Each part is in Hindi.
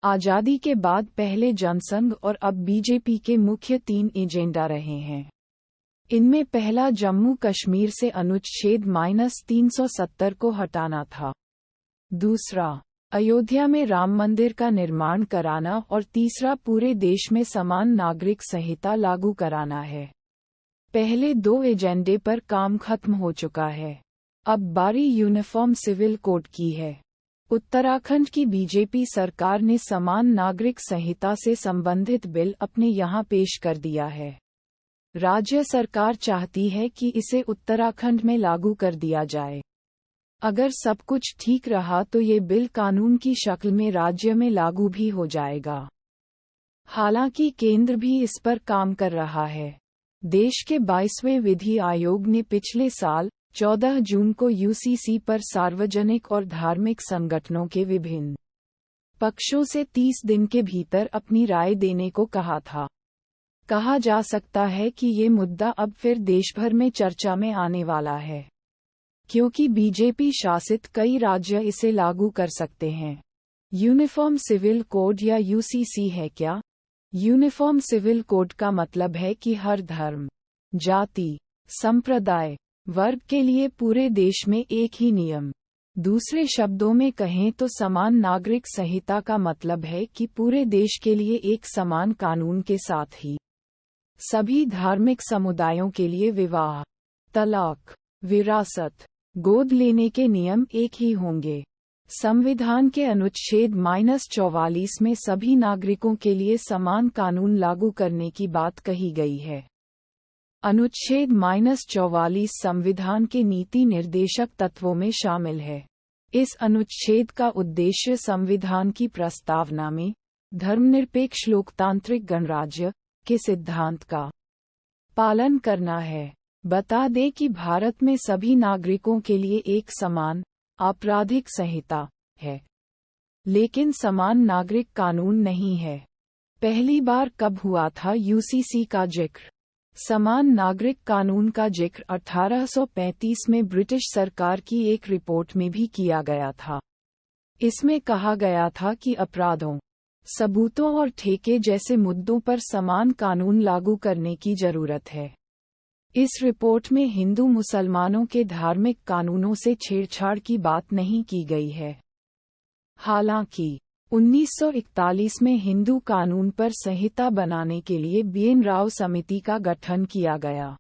आज़ादी के बाद पहले जनसंघ और अब बीजेपी के मुख्य 3 एजेंडा रहे हैं। इनमें पहला जम्मू कश्मीर से अनुच्छेद -370 को हटाना था। दूसरा, अयोध्या में राम मंदिर का निर्माण कराना और तीसरा पूरे देश में समान नागरिक संहिता लागू कराना है। पहले 2 एजेंडे पर काम खत्म हो चुका है। अब बारी यूनिफॉर्म सिविल कोड की है। उत्तराखंड की बीजेपी सरकार ने समान नागरिक संहिता से संबंधित बिल अपने यहाँ पेश कर दिया है। राज्य सरकार चाहती है कि इसे उत्तराखंड में लागू कर दिया जाए। अगर सब कुछ ठीक रहा तो ये बिल कानून की शक्ल में राज्य में लागू भी हो जाएगा। हालांकि केंद्र भी इस पर काम कर रहा है। देश के 22वें विधि आयोग ने पिछले साल 14 जून को यूसीसी पर सार्वजनिक और धार्मिक संगठनों के विभिन्न पक्षों से 30 दिन के भीतर अपनी राय देने को कहा था। कहा जा सकता है कि ये मुद्दा अब फिर देशभर में चर्चा में आने वाला है, क्योंकि बीजेपी शासित कई राज्य इसे लागू कर सकते हैं। यूनिफॉर्म सिविल कोड या यूसीसी है क्या? यूनिफॉर्म सिविल कोड का मतलब है कि हर धर्म, जाति, संप्रदाय, वर्ग के लिए पूरे देश में एक ही नियम। दूसरे शब्दों में कहें तो समान नागरिक संहिता का मतलब है कि पूरे देश के लिए एक समान कानून के साथ ही सभी धार्मिक समुदायों के लिए विवाह, तलाक, विरासत, गोद लेने के नियम एक ही होंगे। संविधान के अनुच्छेद -44 में सभी नागरिकों के लिए समान कानून लागू करने की बात कही गई है। अनुच्छेद -44 संविधान के नीति निर्देशक तत्वों में शामिल है। इस अनुच्छेद का उद्देश्य संविधान की प्रस्तावना में धर्मनिरपेक्ष लोकतांत्रिक गणराज्य के सिद्धांत का पालन करना है। बता दें कि भारत में सभी नागरिकों के लिए एक समान आपराधिक संहिता है, लेकिन समान नागरिक कानून नहीं है। पहली बार कब हुआ था यूसीसी का जिक्र? समान नागरिक कानून का जिक्र 1835 में ब्रिटिश सरकार की एक रिपोर्ट में भी किया गया था। इसमें कहा गया था कि अपराधों, सबूतों और ठेके जैसे मुद्दों पर समान कानून लागू करने की जरूरत है। इस रिपोर्ट में हिंदू मुसलमानों के धार्मिक कानूनों से छेड़छाड़ की बात नहीं की गई है। हालांकि 1941 में हिंदू कानून पर संहिता बनाने के लिए बीएन राव समिति का गठन किया गया।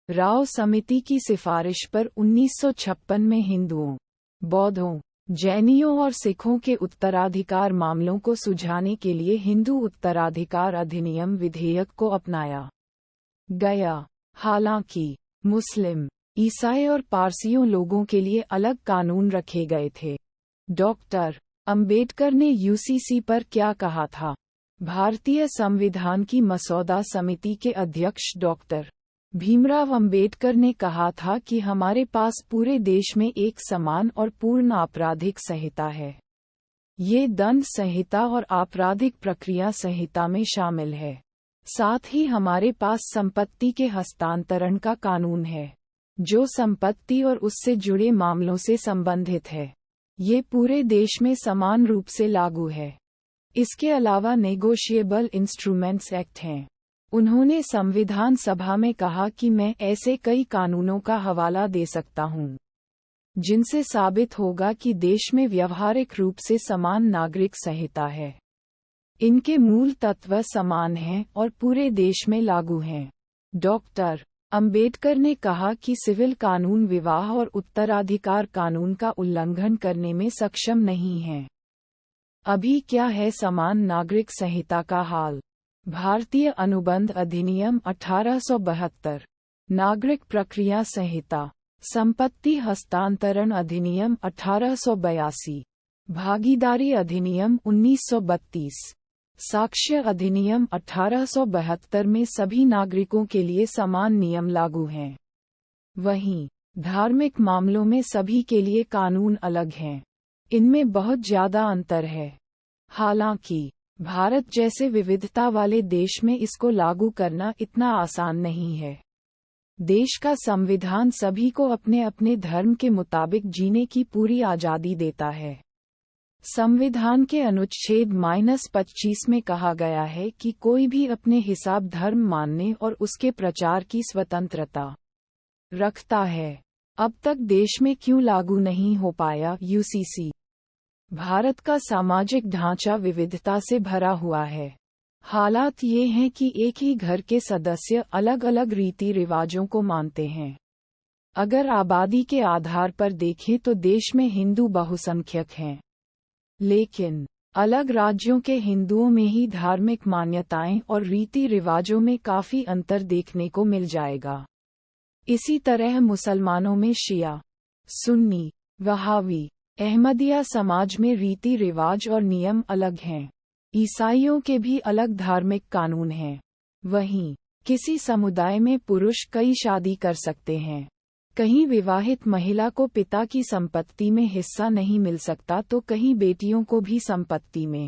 राव समिति की सिफारिश पर 1956 में हिंदुओं, बौद्धों, जैनियों और सिखों के उत्तराधिकार मामलों को सुलझाने के लिए हिंदू उत्तराधिकार अधिनियम विधेयक को अपनाया गया। हालांकि मुस्लिम, ईसाई और पारसियों लोगों के लिए अलग कानून रखे गए थे। डॉक्टर अंबेडकर ने यूसीसी पर क्या कहा था? भारतीय संविधान की मसौदा समिति के अध्यक्ष डॉक्टर भीमराव अंबेडकर ने कहा था कि हमारे पास पूरे देश में एक समान और पूर्ण आपराधिक संहिता है। ये दंड संहिता और आपराधिक प्रक्रिया संहिता में शामिल है। साथ ही हमारे पास संपत्ति के हस्तांतरण का कानून है, जो संपत्ति और उससे जुड़े मामलों से संबंधित है। ये पूरे देश में समान रूप से लागू है। इसके अलावा नेगोशिएबल इंस्ट्रूमेंट्स एक्ट हैं। उन्होंने संविधान सभा में कहा कि मैं ऐसे कई कानूनों का हवाला दे सकता हूं, जिनसे साबित होगा कि देश में व्यावहारिक रूप से समान नागरिक संहिता है। इनके मूल तत्व समान हैं और पूरे देश में लागू हैं। डॉक्टर अंबेडकर ने कहा कि सिविल कानून विवाह और उत्तराधिकार कानून का उल्लंघन करने में सक्षम नहीं है। अभी क्या है समान नागरिक संहिता का हाल? भारतीय अनुबंध अधिनियम 1872, नागरिक प्रक्रिया संहिता, संपत्ति हस्तांतरण अधिनियम 1882, भागीदारी अधिनियम 1932, साक्ष्य अधिनियम 1872 में सभी नागरिकों के लिए समान नियम लागू हैं। वहीं धार्मिक मामलों में सभी के लिए कानून अलग हैं। इनमें बहुत ज्यादा अंतर है। हालांकि भारत जैसे विविधता वाले देश में इसको लागू करना इतना आसान नहीं है। देश का संविधान सभी को अपने अपने धर्म के मुताबिक जीने की पूरी आजादी देता है। संविधान के अनुच्छेद -25 में कहा गया है कि कोई भी अपने हिसाब धर्म मानने और उसके प्रचार की स्वतंत्रता रखता है। अब तक देश में क्यों लागू नहीं हो पाया यूसीसी? भारत का सामाजिक ढांचा विविधता से भरा हुआ है। हालात ये हैं कि एक ही घर के सदस्य अलग अलग रीति रिवाजों को मानते हैं। अगर आबादी के आधार पर देखें तो देश में हिंदू बहुसंख्यक हैं, लेकिन अलग राज्यों के हिंदुओं में ही धार्मिक मान्यताएं और रीति रिवाजों में काफी अंतर देखने को मिल जाएगा। इसी तरह मुसलमानों में शिया, सुन्नी, वहाबी, अहमदिया समाज में रीति रिवाज और नियम अलग हैं। ईसाइयों के भी अलग धार्मिक कानून हैं। वहीं किसी समुदाय में पुरुष कई शादी कर सकते हैं। कहीं विवाहित महिला को पिता की संपत्ति में हिस्सा नहीं मिल सकता तो कहीं बेटियों को भी संपत्ति में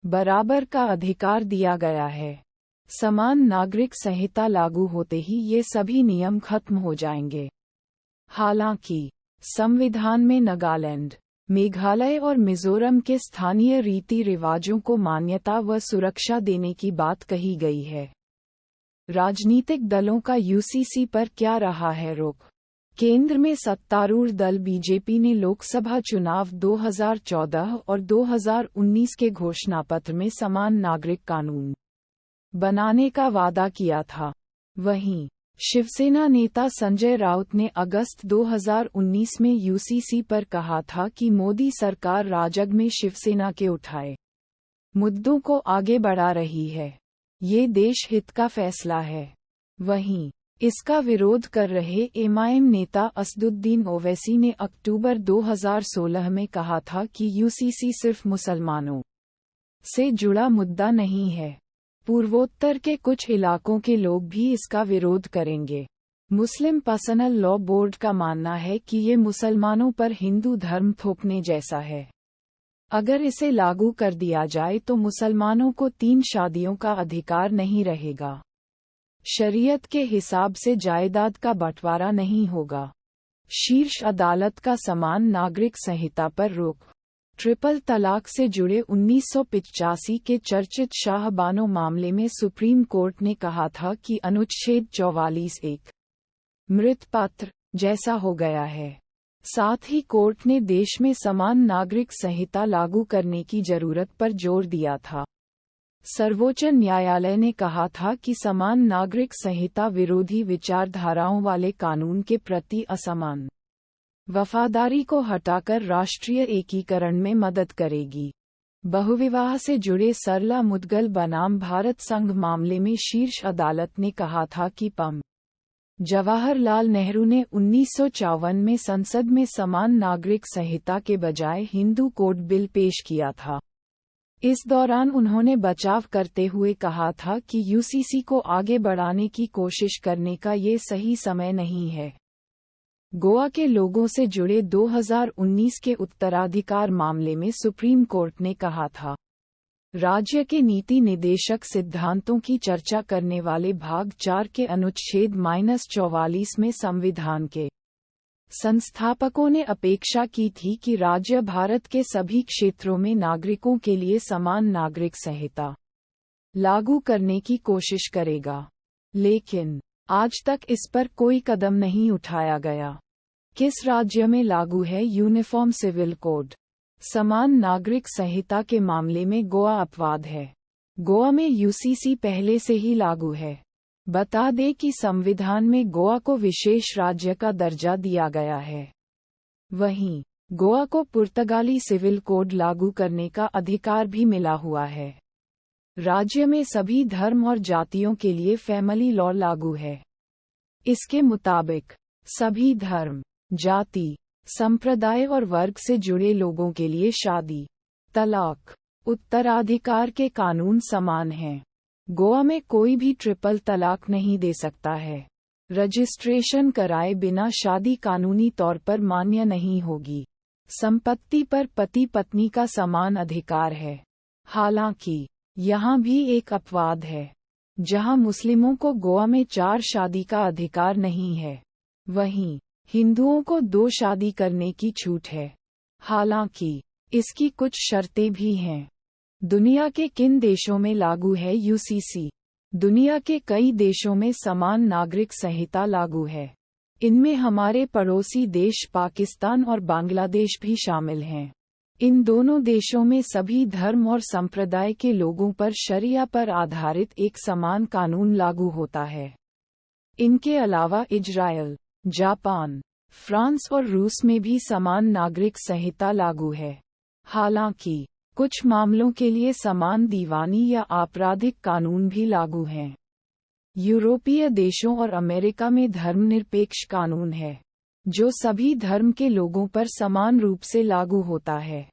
बराबर का अधिकार दिया गया है। समान नागरिक संहिता लागू होते ही ये सभी नियम खत्म हो जाएंगे। हालांकि संविधान में नागालैंड, मेघालय और मिजोरम के स्थानीय रीति रिवाजों को मान्यता व सुरक्षा देने की बात कही गई है। राजनीतिक दलों का यूसीसी पर क्या रहा है रुख? केंद्र में सत्तारूढ़ दल बीजेपी ने लोकसभा चुनाव 2014 और 2019 के घोषणापत्र में समान नागरिक कानून बनाने का वादा किया था। वहीं शिवसेना नेता संजय राउत ने अगस्त 2019 में यूसीसी पर कहा था कि मोदी सरकार राजग में शिवसेना के उठाए मुद्दों को आगे बढ़ा रही है। ये देश हित का फैसला है। वहीं इसका विरोध कर रहे एमआईएम नेता असदुद्दीन ओवैसी ने अक्टूबर 2016 में कहा था कि यूसीसी सिर्फ मुसलमानों से जुड़ा मुद्दा नहीं है। पूर्वोत्तर के कुछ इलाकों के लोग भी इसका विरोध करेंगे। मुस्लिम पर्सनल लॉ बोर्ड का मानना है कि ये मुसलमानों पर हिंदू धर्म थोपने जैसा है। अगर इसे लागू कर दिया जाए तो मुसलमानों को 3 शादियों का अधिकार नहीं रहेगा। शरीयत के हिसाब से जायदाद का बंटवारा नहीं होगा। शीर्ष अदालत का समान नागरिक संहिता पर रोक। ट्रिपल तलाक से जुड़े 1985 के चर्चित शाहबानो मामले में सुप्रीम कोर्ट ने कहा था कि अनुच्छेद 44 एक मृत पात्र जैसा हो गया है। साथ ही कोर्ट ने देश में समान नागरिक संहिता लागू करने की जरूरत पर जोर दिया था। सर्वोच्च न्यायालय ने कहा था कि समान नागरिक संहिता विरोधी विचारधाराओं वाले कानून के प्रति असमान वफादारी को हटाकर राष्ट्रीय एकीकरण में मदद करेगी। बहुविवाह से जुड़े सरला मुदगल बनाम भारत संघ मामले में शीर्ष अदालत ने कहा था कि पं. जवाहरलाल नेहरू ने 1954 में संसद में समान नागरिक संहिता के बजाय हिंदू कोड बिल पेश किया था। इस दौरान उन्होंने बचाव करते हुए कहा था कि यूसीसी को आगे बढ़ाने की कोशिश करने का ये सही समय नहीं है। गोवा के लोगों से जुड़े 2019 के उत्तराधिकार मामले में सुप्रीम कोर्ट ने कहा था, राज्य के नीति निदेशक सिद्धांतों की चर्चा करने वाले भाग 4 के अनुच्छेद -44 में संविधान के संस्थापकों ने अपेक्षा की थी कि राज्य भारत के सभी क्षेत्रों में नागरिकों के लिए समान नागरिक संहिता लागू करने की कोशिश करेगा, लेकिन आज तक इस पर कोई कदम नहीं उठाया गया। किस राज्य में लागू है यूनिफॉर्म सिविल कोड? समान नागरिक संहिता के मामले में गोवा अपवाद है। गोवा में यूसीसी पहले से ही लागू है। बता दें कि संविधान में गोवा को विशेष राज्य का दर्जा दिया गया है। वहीं गोवा को पुर्तगाली सिविल कोड लागू करने का अधिकार भी मिला हुआ है। राज्य में सभी धर्म और जातियों के लिए फैमिली लॉ लागू है। इसके मुताबिक सभी धर्म, जाति, संप्रदाय और वर्ग से जुड़े लोगों के लिए शादी, तलाक, उत्तराधिकार के कानून समान हैं। गोवा में कोई भी ट्रिपल तलाक नहीं दे सकता है। रजिस्ट्रेशन कराए बिना शादी कानूनी तौर पर मान्य नहीं होगी। संपत्ति पर पति पत्नी का समान अधिकार है। हालांकि यहाँ भी एक अपवाद है, जहाँ मुस्लिमों को गोवा में 4 शादी का अधिकार नहीं है, वहीं हिंदुओं को 2 शादी करने की छूट है। हालांकि इसकी कुछ शर्तें भी हैं। दुनिया के किन देशों में लागू है यूसीसी? दुनिया के कई देशों में समान नागरिक संहिता लागू है। इनमें हमारे पड़ोसी देश पाकिस्तान और बांग्लादेश भी शामिल हैं। इन दोनों देशों में सभी धर्म और संप्रदाय के लोगों पर शरिया पर आधारित एक समान कानून लागू होता है। इनके अलावा इजरायल, जापान, फ्रांस और रूस में भी समान नागरिक संहिता लागू है। हालांकि कुछ मामलों के लिए समान दीवानी या आपराधिक कानून भी लागू हैं। यूरोपीय देशों और अमेरिका में धर्मनिरपेक्ष कानून है, जो सभी धर्म के लोगों पर समान रूप से लागू होता है।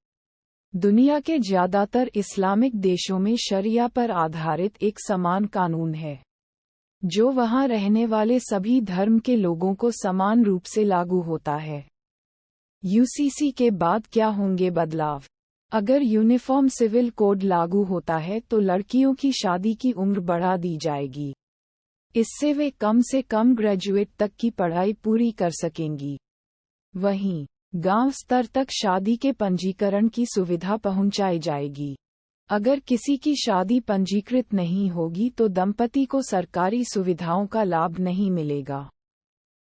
दुनिया के ज्यादातर इस्लामिक देशों में शरिया पर आधारित एक समान कानून है, जो वहां रहने वाले सभी धर्म के लोगों को समान रूप से लागू होता है। यूसीसी के बाद क्या होंगे बदलाव? अगर यूनिफॉर्म सिविल कोड लागू होता है तो लड़कियों की शादी की उम्र बढ़ा दी जाएगी। इससे वे कम से कम ग्रेजुएट तक की पढ़ाई पूरी कर सकेंगी। वहीं गांव स्तर तक शादी के पंजीकरण की सुविधा पहुंचाई जाएगी। अगर किसी की शादी पंजीकृत नहीं होगी तो दंपति को सरकारी सुविधाओं का लाभ नहीं मिलेगा।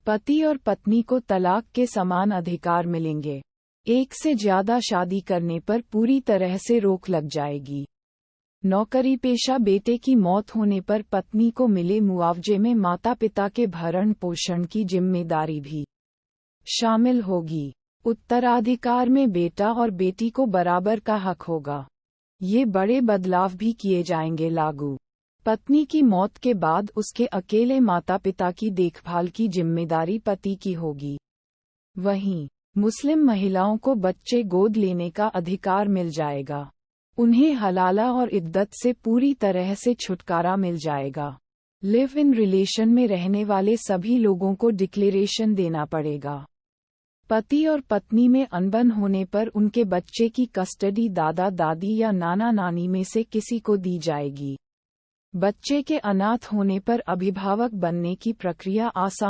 पति और पत्नी को तलाक के समान अधिकार मिलेंगे। एक से ज्यादा शादी करने पर पूरी तरह से रोक लग जाएगी। नौकरी पेशा बेटे की मौत होने पर पत्नी को मिले मुआवजे में माता पिता के भरण पोषण की जिम्मेदारी भी शामिल होगी। उत्तराधिकार में बेटा और बेटी को बराबर का हक होगा। ये बड़े बदलाव भी किए जाएंगे लागू। पत्नी की मौत के बाद उसके अकेले माता पिता की देखभाल की जिम्मेदारी पति की होगी। वहीं मुस्लिम महिलाओं को बच्चे गोद लेने का अधिकार मिल जाएगा। उन्हें हलाला और इद्दत से पूरी तरह से छुटकारा मिल जाएगा। लिव इन रिलेशन में रहने वाले सभी लोगों को डिक्लेरेशन देना पड़ेगा। पति और पत्नी में अनबन होने पर उनके बच्चे की कस्टडी दादा दादी या नाना नानी में से किसी को दी जाएगी। बच्चे के अनाथ होने पर अभिभावक बनने की प्रक्रिया आसान